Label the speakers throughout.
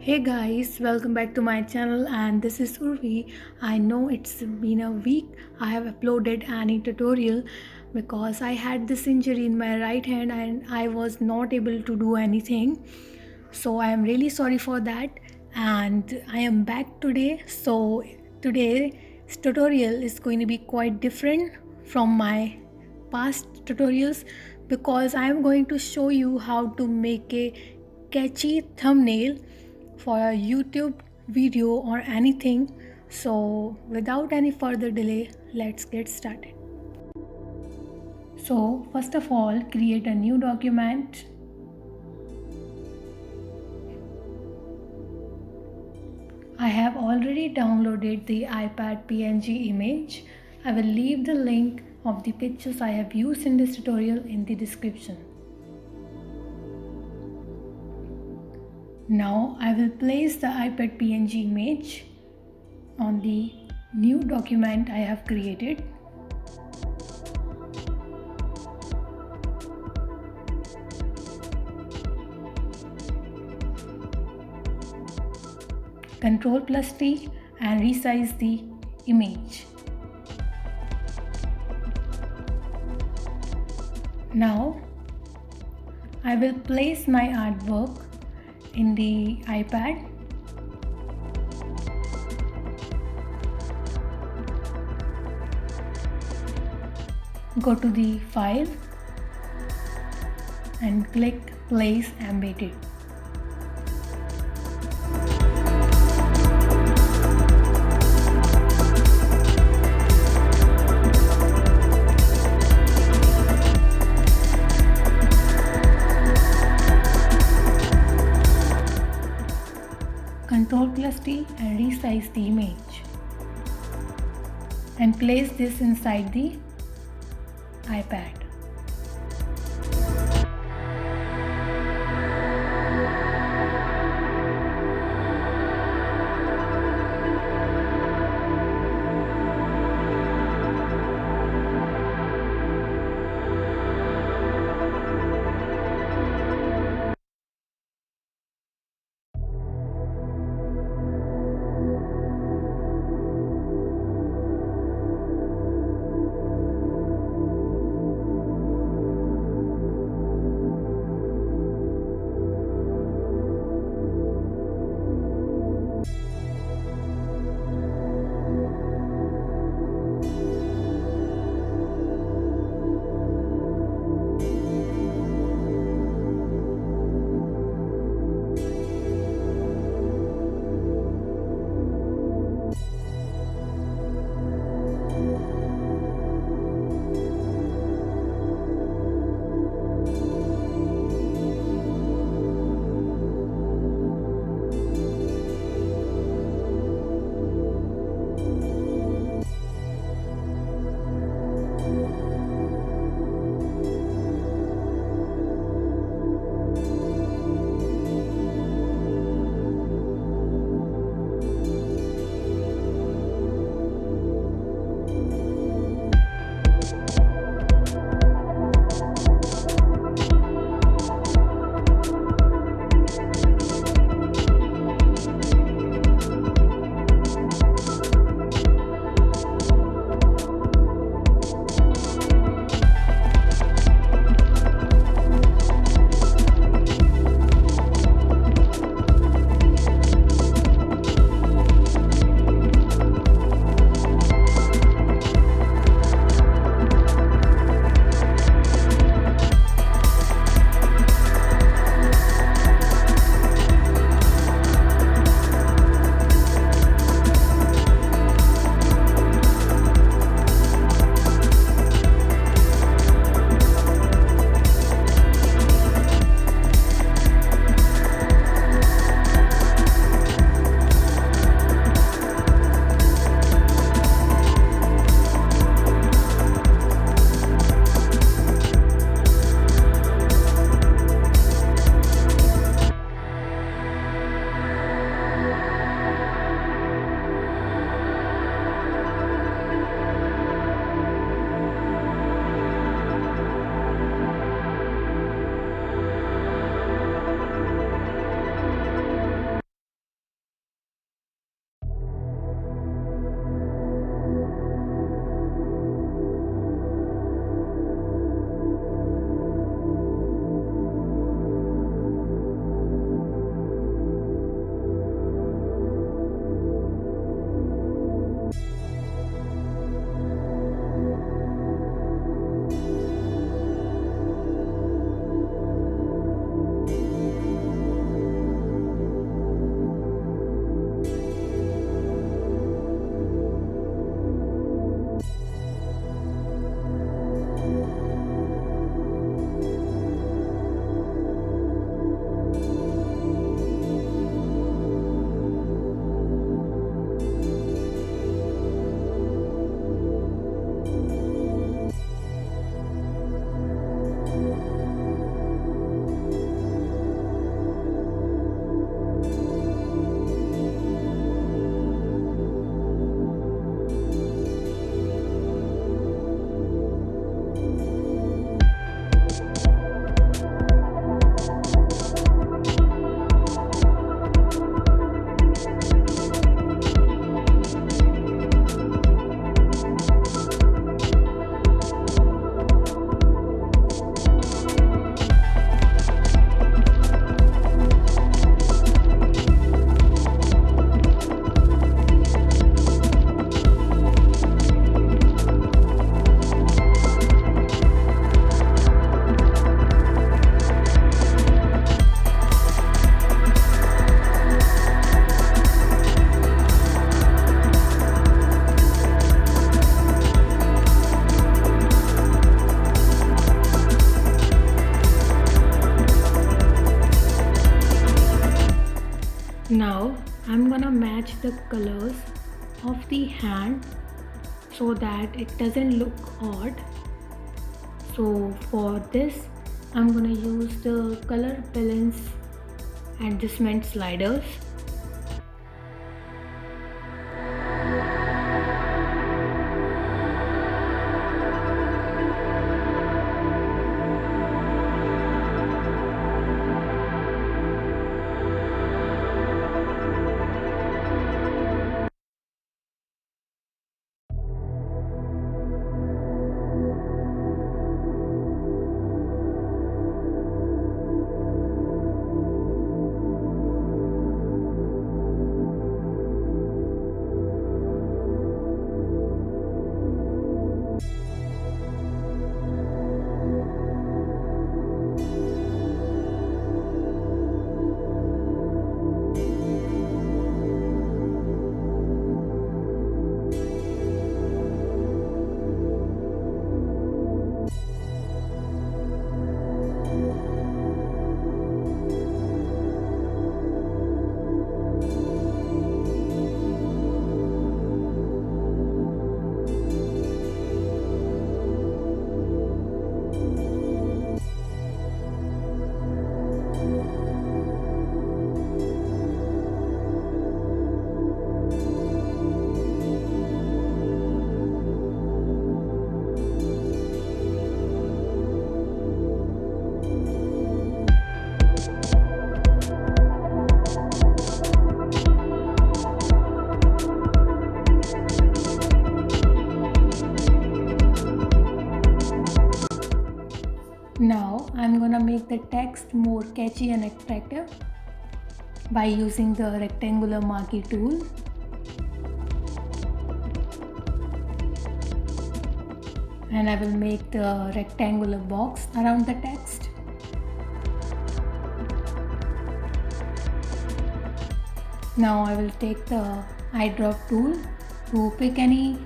Speaker 1: Hey guys, welcome back to my channel and this is Urvi. I know it's been a week I have uploaded any tutorial because I had this injury in my right hand and I was not able to do anything. So I am really sorry for that and I am back today. So today's tutorial is going to be quite different from my past tutorials because I am going to show you how to make a catchy thumbnail for a YouTube video or anything. So without any further delay, let's get started. So first of all, create a new document. I have already downloaded the iPad PNG image. I will leave the link of the pictures I have used in this tutorial in the description. Now I will place the iPad PNG image on the new document I have created. Ctrl+T and resize the image. Now I will place my artwork in the iPad. Go to the file and click place embedded. Ctrl+T and resize the image and place this inside the iPad. Now I'm gonna match the colors of the hand so that it doesn't look odd. So for this I'm gonna use the color balance adjustment sliders. Now I'm gonna make the text more catchy and attractive by using the rectangular marquee tool. And I will make the rectangular box around the text. Now I will take the eyedrop tool to pick any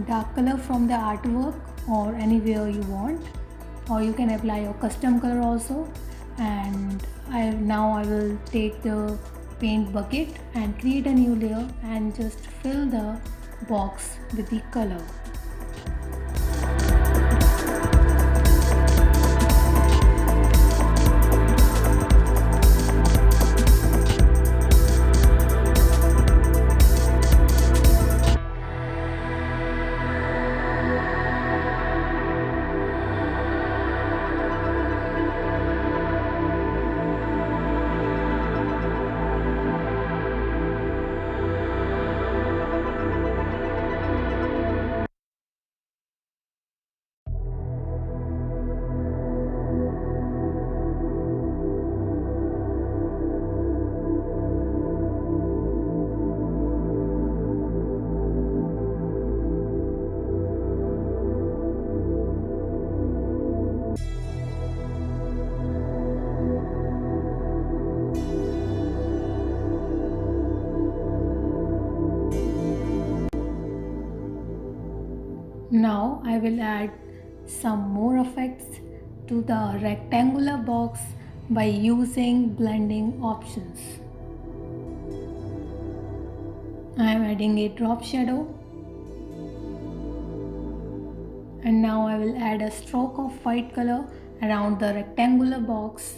Speaker 1: dark color from the artwork or anywhere you want, or you can apply your custom color also. And now I will take the paint bucket and create a new layer and just fill the box with the color. Now I will add some more effects to the rectangular box by using blending options. I am adding a drop shadow, and now I will add a stroke of white color around the rectangular box.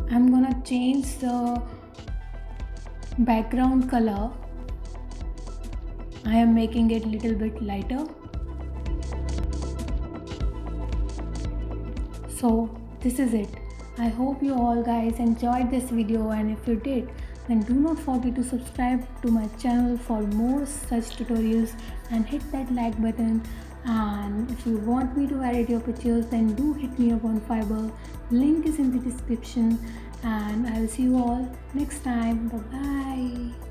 Speaker 1: I'm gonna change the background color. I am making it little bit lighter. So this is it. I hope you all guys enjoyed this video, and if you did, then do not forget to subscribe to my channel for more such tutorials and hit that like button. And if you want me to edit your pictures, then do hit me up on FIVERR. Link is in the description. and I will see you all next time. Bye bye.